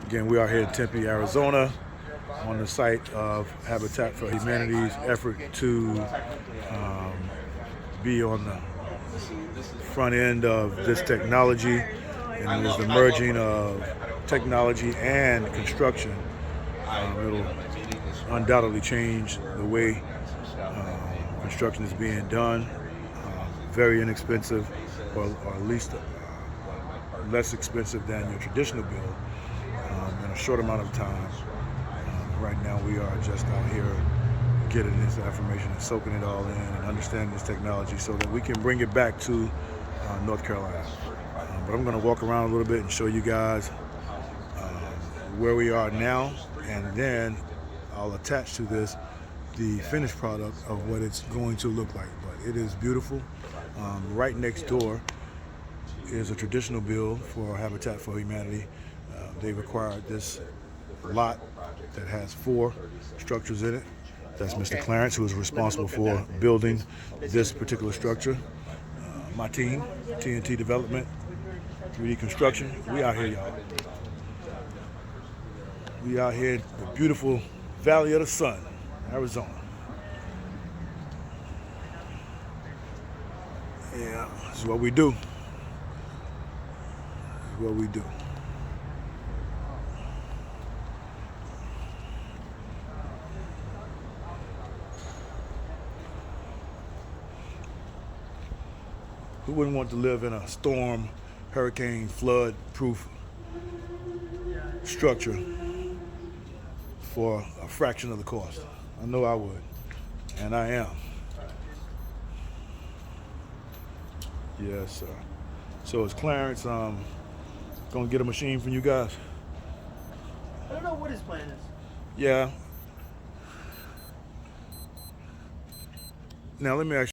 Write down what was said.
Again, we are here in Tempe, Arizona, on the site of Habitat for Humanity's effort to be on the front end of this technology, and it is the merging of technology and construction. It'll undoubtedly change the way construction is being done. Very inexpensive, or at least less expensive than your traditional build in a short amount of time. Right now we are just out here getting this information and soaking it all in and understanding this technology so that we can bring it back to North Carolina. But I'm going to walk around a little bit and show you guys where we are now, and then I'll attach to this the finished product of what it's going to look like. But it is beautiful. Right next door is a traditional build for Habitat for Humanity. They've acquired this lot that has 4 structures in it. That's Mr. Clarence, who is responsible for building this particular structure. My team, TNT Development, 3D Construction, we out here, y'all. We out here in the beautiful Valley of the Sun, Arizona. Yeah, this is what we do. This is what we do. Who wouldn't want to live in a storm, hurricane, flood-proof structure for a fraction of the cost? I know I would, and I am. Yes, sir. So is Clarence gonna get a machine from you guys? I don't know what his plan is. Yeah. Now let me ask you.